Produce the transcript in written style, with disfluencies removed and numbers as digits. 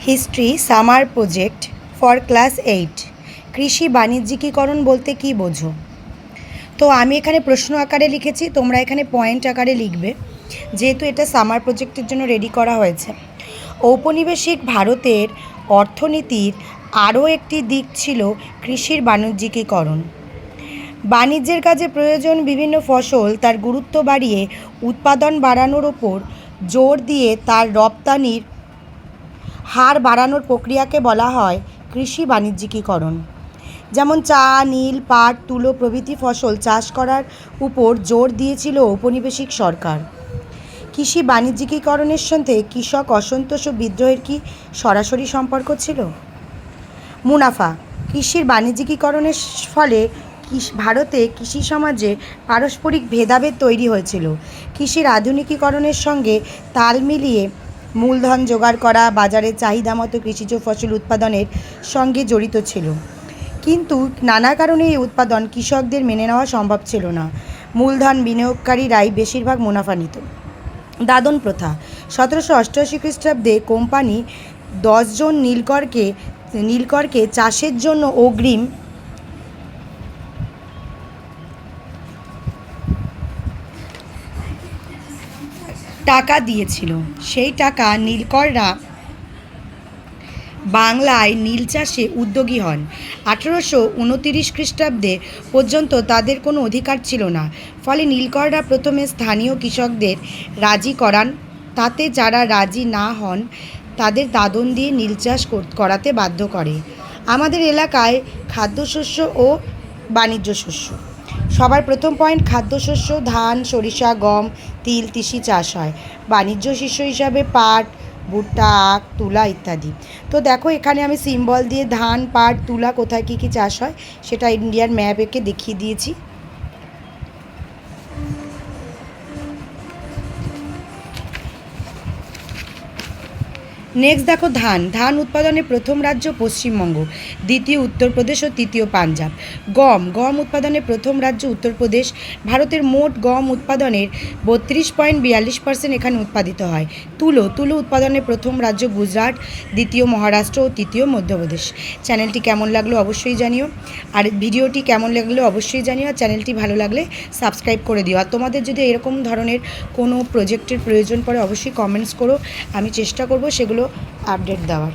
History summer project for class 8 কৃষি বাণিজ্যিকীকরণ বলতে কী বোঝো? তো আমি এখানে প্রশ্ন আকারে লিখেছি, তোমরা এখানে পয়েন্ট আকারে লিখবে, যেহেতু এটা সামার প্রজেক্টের জন্য রেডি করা হয়েছে। ঔপনিবেশিক ভারতের অর্থনীতির আরও একটি দিক ছিল কৃষির বাণিজ্যিকীকরণ। বাণিজ্যের কাজে প্রয়োজন বিভিন্ন ফসল তার গুরুত্ব বাড়িয়ে উৎপাদন বাড়ানোর ওপর জোর দিয়ে তার রপ্তানির হার বাড়ানোর প্রক্রিয়াকে বলা হয় কৃষি বাণিজ্যিকীকরণ। যেমন চা, নীল, পাট, তুলো প্রভৃতি ফসল চাষ করার উপর জোর দিয়েছিল ঔপনিবেশিক সরকার। কৃষি বাণিজ্যিকীকরণের সাথে কৃষক অসন্তোষ ও বিদ্রোহের কি সরাসরি সম্পর্ক ছিল? মুনাফা। কৃষির বাণিজ্যিকীকরণের ফলে ভারতে কৃষি সমাজে পারস্পরিক ভেদাভেদ তৈরি হয়েছিল। কৃষির আধুনিকীকরণের সঙ্গে তাল মিলিয়ে মূলধন জোগাড় করা বাজারের চাহিদা মতো কৃষিজ ফসল উৎপাদনের সঙ্গে জড়িত ছিল, কিন্তু নানা কারণে এই উৎপাদন কৃষকদের মেনে নেওয়া সম্ভব ছিল না। মূলধন বিনিয়োগকারীরাই বেশিরভাগ মুনাফা নিত। দাদন প্রথা। 1788 খ্রিস্টাব্দে কোম্পানি 10 জন নীলকরকে চাষের জন্য অগ্রিম টাকা দিয়েছিল। সেই টাকা নীলকররা বাংলায় নীল চাষে উদ্যোগী হন। 1829 খ্রিস্টাব্দে পর্যন্ত তাদের কোনো অধিকার ছিল না, ফলে নীলকররা প্রথমে স্থানীয় কৃষকদের রাজি করান। তাতে যারা রাজি না হন তাদের দাদন দিয়ে নীল চাষ করাতে বাধ্য করে। আমাদের এলাকায় খাদ্যশস্য ও বাণিজ্য শস্য। সবার প্রথম পয়েন্ট, খাদ্যশস্য ধান, সরিষা, গম, তিল, তিসি চাষ হয়। বাণিজ্য শস্য হিসাবে পাট, ভুট্টা, আখ, তুলা ইত্যাদি। তো দেখো এখানে আমি সিম্বল দিয়ে ধান, পাট, তুলা কোথায় কী কী চাষ হয় সেটা ইন্ডিয়ার ম্যাপ এঁকে দেখিয়ে দিয়েছি। নেক্সট দেখো ধান উৎপাদনে প্রথম রাজ্য পশ্চিমবঙ্গ, দ্বিতীয় উত্তরপ্রদেশ ও তৃতীয় পাঞ্জাব। গম উৎপাদনে প্রথম রাজ্য উত্তরপ্রদেশ। ভারতের মোট গম উৎপাদনের 32.42% এখানে উৎপাদিত হয়। তুলো উৎপাদনে প্রথম রাজ্য গুজরাট, দ্বিতীয় মহারাষ্ট্র ও তৃতীয় মধ্যপ্রদেশ। চ্যানেলটি কেমন লাগলো অবশ্যই জানিও, আর ভিডিওটি কেমন লাগলো অবশ্যই জানিও, আর চ্যানেলটি ভালো লাগলে সাবস্ক্রাইব করে দিও। আর তোমাদের যদি এরকম ধরনের কোনো প্রজেক্টের প্রয়োজন পড়ে অবশ্যই কমেন্টস করো, আমি চেষ্টা করব সেগুলো আপডেট দেওয়ার।